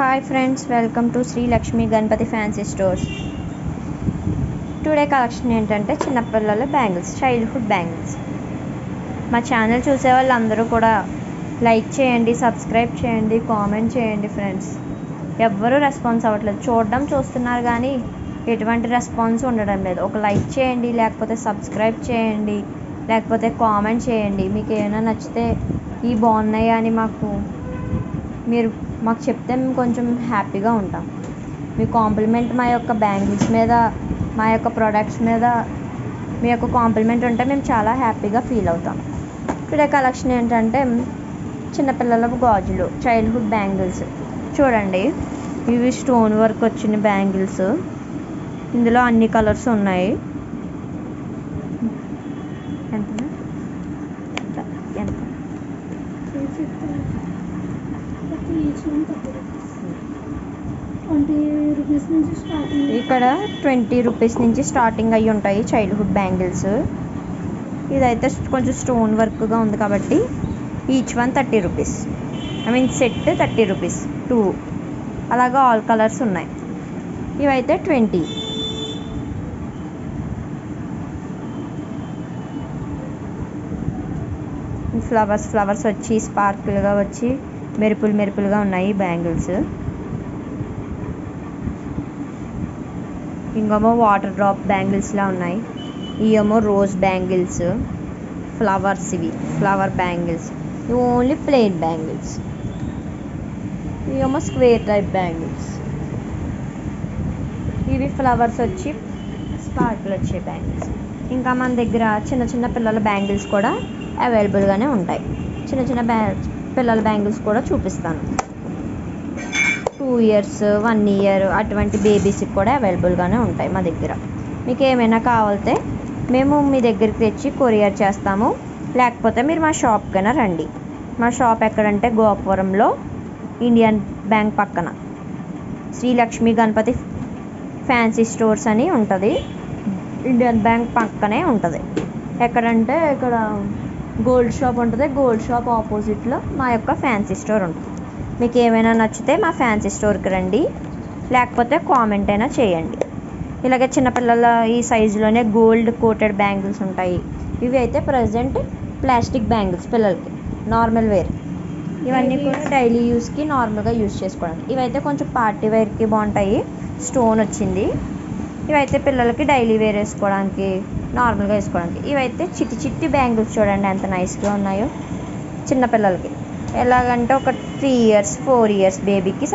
Hi friends, welcome to Sri Lakshmi Ganpati Fancy Stores. Today collection ఏంటంటే చిన్నపిల్లల bangles, childhood bangles. మా channel చూసే వాళ్ళందరూ కూడా లైక్ చేయండి, సబ్స్క్రైబ్ చేయండి, కామెంట్ చేయండి ఫ్రెండ్స్. ఎవ్వరూ రెస్పాన్స్ అవ్వట్లేదు. చూస్తున్నారు కానీ ఎటువంటి రెస్పాన్స్ ఉండడం లేదు. ఒక లైక్ చేయండి, లేకపోతే సబ్స్క్రైబ్ చేయండి, లేకపోతే కామెంట్ చేయండి. మీకు ఏమైనా నచ్చితే ఈ బాగున్నాయా అని మీరు మాకు చెప్తే మేము కొంచెం హ్యాపీగా ఉంటాం. మీ కాంప్లిమెంట్ మా యొక్క బ్యాంగిల్స్ మీద, మా యొక్క ప్రోడక్ట్స్ మీద మీ యొక్క కాంప్లిమెంట్ ఉంటే మేము చాలా హ్యాపీగా ఫీల్ అవుతాం. టుడే కలెక్షన్ ఏంటంటే చిన్నపిల్లల గాజులు, చైల్డ్హుడ్ బ్యాంగిల్స్. చూడండి, ఇవి స్టోన్ వర్క్ వచ్చిన బ్యాంగిల్స్. ఇందులో అన్ని కలర్స్ ఉన్నాయి. ఇక్కడ 20 రూపీస్ నుంచి స్టార్టింగ్ అయ్యి ఉంటాయి చైల్డ్హుడ్ బ్యాంగిల్స్. ఇదైతే కొంచెం స్టోన్ వర్క్గా ఉంది కాబట్టి each one 30 rupees. Set 30 rupees 2. అలాగా ఆల్ కలర్స్ ఉన్నాయి. ఇవైతే 20. ఫ్లవర్స్ వచ్చి స్పార్కిల్గా వచ్చి మెరుపులుగా ఉన్నాయి బ్యాంగిల్స్. ఇంకేమో వాటర్ డ్రాప్ బ్యాంగిల్స్లా ఉన్నాయి. ఇవేమో రోజ్ బ్యాంగిల్స్, ఫ్లవర్స్. ఇవి ఫ్లవర్ బ్యాంగిల్స్. ఇవి ఓన్లీ ప్లెయిన్ బ్యాంగిల్స్. ఇవేమో స్క్వేర్ టైప్ బ్యాంగిల్స్. ఇవి ఫ్లవర్స్ వచ్చి స్పార్కిల్ వచ్చే బ్యాంగిల్స్. ఇంకా మన దగ్గర చిన్న పిల్లల బ్యాంగిల్స్ కూడా అవైలబుల్గానే ఉంటాయి. చిన్న పిల్లల బ్యాంగిల్స్ కూడా చూపిస్తాను. 2 ఇయర్స్ 1 ఇయర్ అటువంటి బేబీస్కి కూడా అవైలబుల్గానే ఉంటాయి మా దగ్గర. మీకు ఏమైనా కావాలితే మేము మీ దగ్గరికి తెచ్చి కొరియర్ చేస్తాము. లేకపోతే మీరు మా షాప్కైనా రండి. మా షాప్ ఎక్కడంటే గోపురంలో ఇండియన్ బ్యాంక్ పక్కన శ్రీ లక్ష్మి గణపతి ఫ్యాన్సీ స్టోర్స్ అని ఉంటుంది. ఇండియన్ బ్యాంక్ పక్కనే ఉంటుంది. ఎక్కడంటే ఇక్కడ గోల్డ్ షాప్ ఉంటుంది. గోల్డ్ షాప్ ఆపోజిట్లో మా యొక్క ఫ్యాన్సీ స్టోర్ ఉంటుంది. మీకు ఏమైనా నచ్చితే మా ఫ్యాన్సీ స్టోర్కి రండి, లేకపోతే కామెంట్ అయినా చేయండి. ఇలాగే చిన్నపిల్లల ఈ సైజులోనే గోల్డ్ కోటెడ్ బ్యాంగిల్స్ ఉంటాయి. ఇవి అయితే ప్రజెంట్ ప్లాస్టిక్ బ్యాంగిల్స్ పిల్లలకి నార్మల్ వేర్. ఇవన్నీ కూడా డైలీ యూస్కి నార్మల్గా యూస్ చేసుకోవడానికి. ఇవైతే కొంచెం పార్టీ వేర్కి బాగుంటాయి. స్టోన్ వచ్చింది. ఇవైతే పిల్లలకి డైలీ వేర్ వేసుకోవడానికి, నార్మల్గా వేసుకోవడానికి. ఇవైతే చిట్టి బ్యాంగిల్స్ చూడండి ఎంత నైస్గా ఉన్నాయో. చిన్నపిల్లలకి ఎలాగంటే ఒక 3 ఇయర్స్ 4 ఇయర్స్ బేబీకి